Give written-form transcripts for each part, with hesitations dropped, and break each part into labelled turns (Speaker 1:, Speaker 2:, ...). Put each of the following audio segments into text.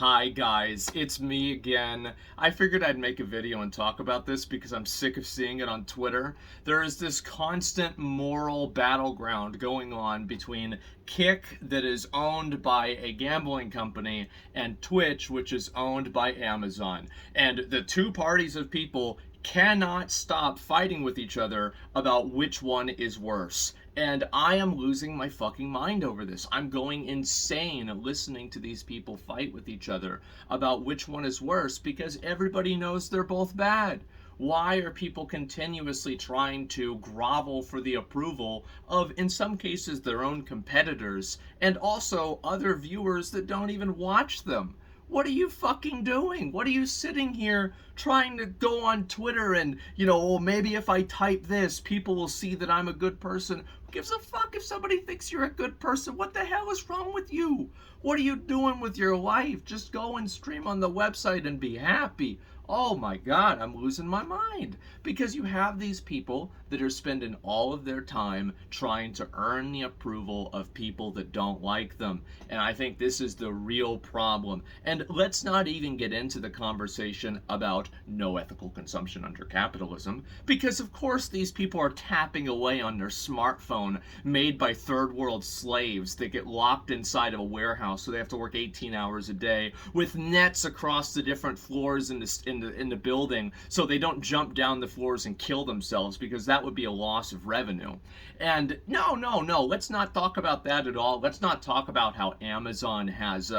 Speaker 1: Hi guys, it's me again. I figured I'd make a video and talk about this because I'm sick of seeing it on Twitter. There is this constant moral battleground going on between Kick, that is owned by a gambling company, and Twitch, which is owned by Amazon. And the two parties of people cannot stop fighting with each other about which one is worse. And I am losing my fucking mind over this. I'm going insane listening to these people fight with each other about which one is worse because everybody knows they're both bad. Why are people continuously trying to grovel for the approval of, in some cases, their own competitors and also other viewers that don't even watch them? What are you fucking doing? What are you sitting here trying to go on Twitter and, well, maybe if I type this, people will see that I'm a good person. Who gives a fuck if somebody thinks you're a good person? What the hell is wrong with you? What are you doing with your life? Just go and stream on the website and be happy. Oh my God, I'm losing my mind. Because you have these people that are spending all of their time trying to earn the approval of people that don't like them. And I think this is the real problem. And let's not even get into the conversation about no ethical consumption under capitalism, because of course these people are tapping away on their smartphone made by third world slaves that get locked inside of a warehouse so they have to work 18 hours a day with nets across the different floors in the building so they don't jump down the floors and kill themselves, because that would be a loss of revenue. And no, let's not talk about that at all. Let's not talk about how Amazon has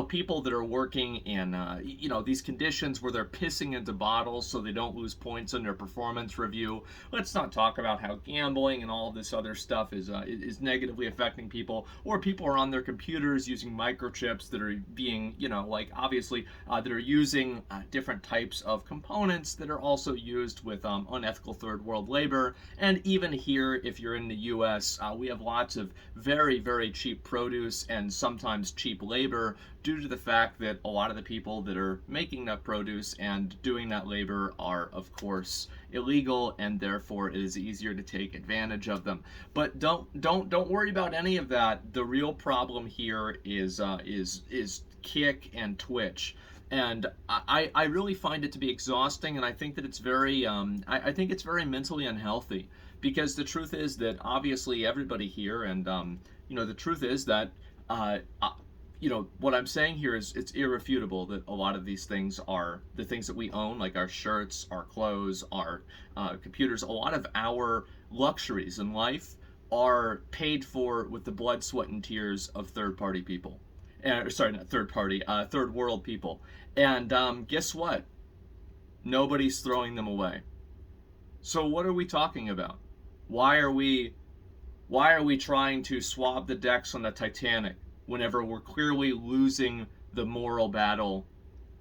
Speaker 1: people that are working in these conditions where they're pissing into bottles so they don't lose points on their performance review. Let's not talk about how gambling and all this other stuff is negatively affecting people, or people are on their computers using microchips that are being obviously that are using different types of components that are also used with unethical third world labor. And even here, if you're in the US, we have lots of very, very cheap produce and sometimes cheap labor due to the fact that a lot of the people that are making that produce and doing that labor are, of course, illegal, and therefore it is easier to take advantage of them. But don't worry about any of that. The real problem here is Kick and Twitch. And I really find it to be exhausting, and I think that it's very I think it's very mentally unhealthy, because the truth is that obviously everybody here, and the truth is that what I'm saying here is it's irrefutable that a lot of these things are the things that we own, like our shirts, our clothes, our computers. A lot of our luxuries in life are paid for with the blood, sweat, and tears of third-party people. Sorry, not third party, third world people. And guess what? Nobody's throwing them away. So what are we talking about? Why are we trying to swab the decks on the Titanic whenever we're clearly losing the moral battle?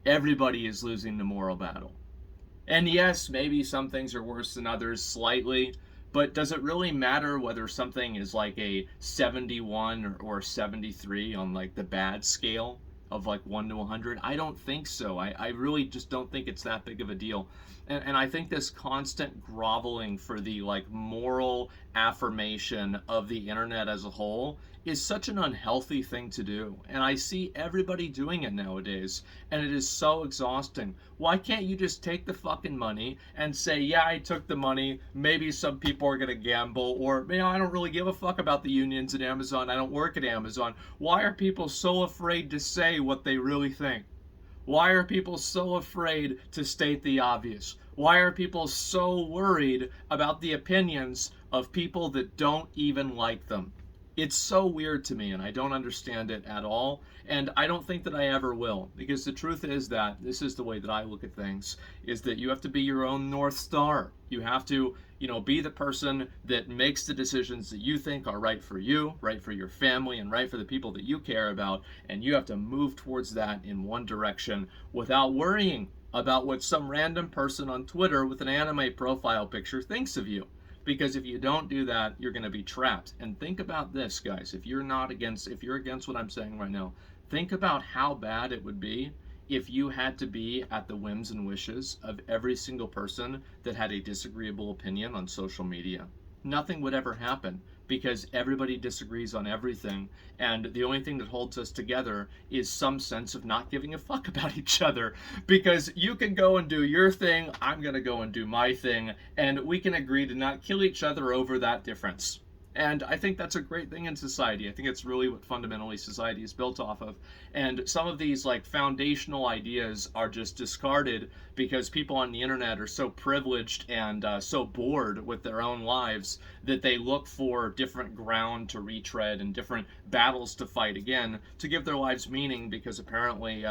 Speaker 1: Everybody is losing the moral battle. And yes, maybe some things are worse than others slightly, but does it really matter whether something is like a 71 or 73 on like the bad scale of like 1 to 100? I don't think so. I really just don't think it's that big of a deal. And I think this constant groveling for the like moral affirmation of the internet as a whole is such an unhealthy thing to do. And I see everybody doing it nowadays, and it is so exhausting. Why can't you just take the fucking money and say, yeah, I took the money, maybe some people are gonna gamble, or I don't really give a fuck about the unions at Amazon, I don't work at Amazon. Why are people so afraid to say what they really think? Why are people so afraid to state the obvious? Why are people so worried about the opinions of people that don't even like them? It's so weird to me, and I don't understand it at all, and I don't think that I ever will, because the truth is that this is the way that I look at things, is that you have to be your own North Star. You have to, be the person that makes the decisions that you think are right for you, right for your family, and right for the people that you care about, and you have to move towards that in one direction without worrying about what some random person on Twitter with an anime profile picture thinks of you. Because if you don't do that, you're going to be trapped. And think about this, guys. If you're against what I'm saying right now, think about how bad it would be if you had to be at the whims and wishes of every single person that had a disagreeable opinion on social media. Nothing would ever happen, because everybody disagrees on everything, and the only thing that holds us together is some sense of not giving a fuck about each other. Because you can go and do your thing, I'm gonna go and do my thing, and we can agree to not kill each other over that difference. And I think that's a great thing in society. I think it's really what fundamentally society is built off of. And some of these like foundational ideas are just discarded because people on the internet are so privileged and so bored with their own lives that they look for different ground to retread and different battles to fight again to give their lives meaning, because apparently,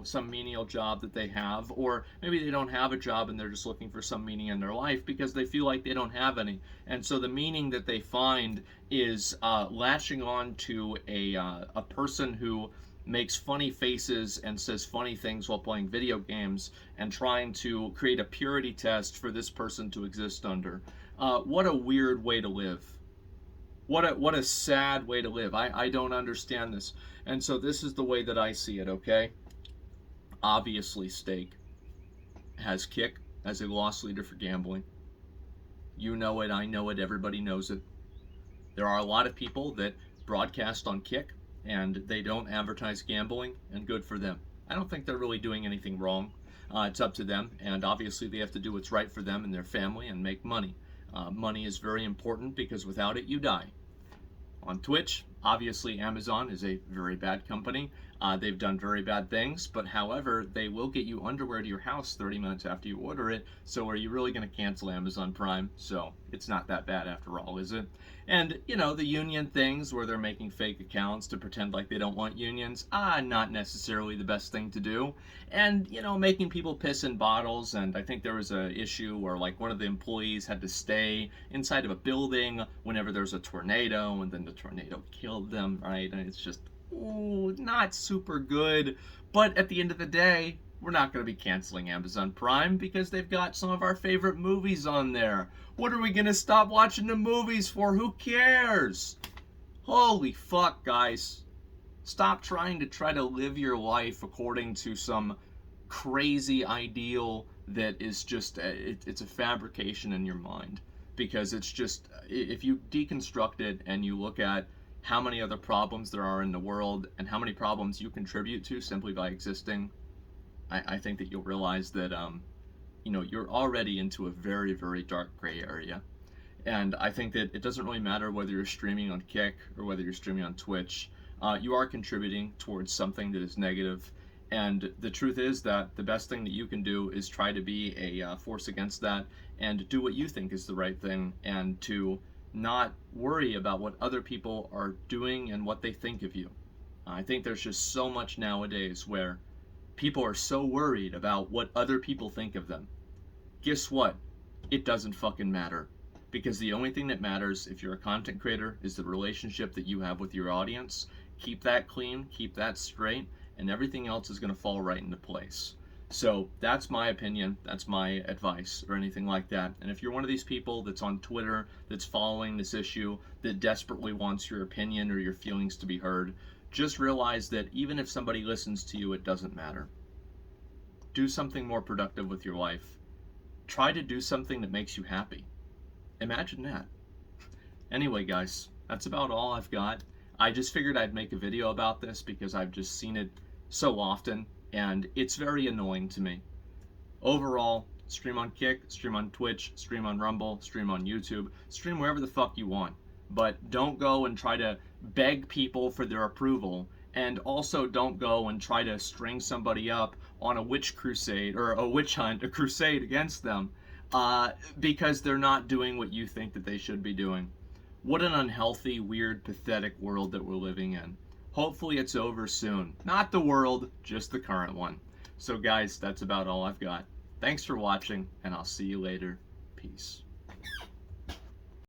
Speaker 1: some menial job that they have, or maybe they don't have a job and they're just looking for some meaning in their life because they feel like they don't have any. And so the meaning that they find is latching on to a person who makes funny faces and says funny things while playing video games, and trying to create a purity test for this person to exist under. What a weird way to live. What a sad way to live. I don't understand this. And so this is the way that I see it, okay? Obviously, Steak has Kick as a loss leader for gambling. You know it, I know it, everybody knows it. There are a lot of people that broadcast on Kick and they don't advertise gambling, and good for them. I don't think they're really doing anything wrong. It's up to them, and obviously they have to do what's right for them and their family and make money. Money is very important because without it, you die. On Twitch, obviously Amazon is a very bad company. They've done very bad things, but however, they will get you underwear to your house 30 minutes after you order it, so are you really going to cancel Amazon Prime? So it's not that bad after all, is it? And, the union things where they're making fake accounts to pretend like they don't want unions, not necessarily the best thing to do. And, making people piss in bottles, and I think there was an issue where, like, one of the employees had to stay inside of a building whenever there was a tornado, and then the tornado killed them, right? And it's just, not super good. But at the end of the day, we're not going to be canceling Amazon Prime because they've got some of our favorite movies on there. What are we going to stop watching the movies for? Who cares? Holy fuck, guys. Stop trying to live your life according to some crazy ideal that is just, it's a fabrication in your mind. Because it's just, if you deconstruct it and you look at how many other problems there are in the world and how many problems you contribute to simply by existing, I think that you'll realize that, you're already into a very, very dark gray area. And I think that it doesn't really matter whether you're streaming on Kick or whether you're streaming on Twitch. You are contributing towards something that is negative. And the truth is that the best thing that you can do is try to be a force against that and do what you think is the right thing, and to not worry about what other people are doing and what they think of you. I think there's just so much nowadays where people are so worried about what other people think of them. Guess what? It doesn't fucking matter. Because the only thing that matters if you're a content creator is the relationship that you have with your audience. Keep that clean, keep that straight, and everything else is going to fall right into place. So that's my opinion, that's my advice, or anything like that. And if you're one of these people that's on Twitter, that's following this issue, that desperately wants your opinion or your feelings to be heard, just realize that even if somebody listens to you, it doesn't matter. Do something more productive with your life. Try to do something that makes you happy. Imagine that. Anyway, guys, that's about all I've got. I just figured I'd make a video about this because I've just seen it so often, and it's very annoying to me. Overall, stream on Kick, stream on Twitch, stream on Rumble, stream on YouTube, stream wherever the fuck you want. But don't go and try to beg people for their approval, and also don't go and try to string somebody up on a witch crusade, or a witch hunt, a crusade against them, because they're not doing what you think that they should be doing. What an unhealthy, weird, pathetic world that we're living in. Hopefully it's over soon. Not the world, just the current one. So guys, that's about all I've got. Thanks for watching, and I'll see you later. Peace.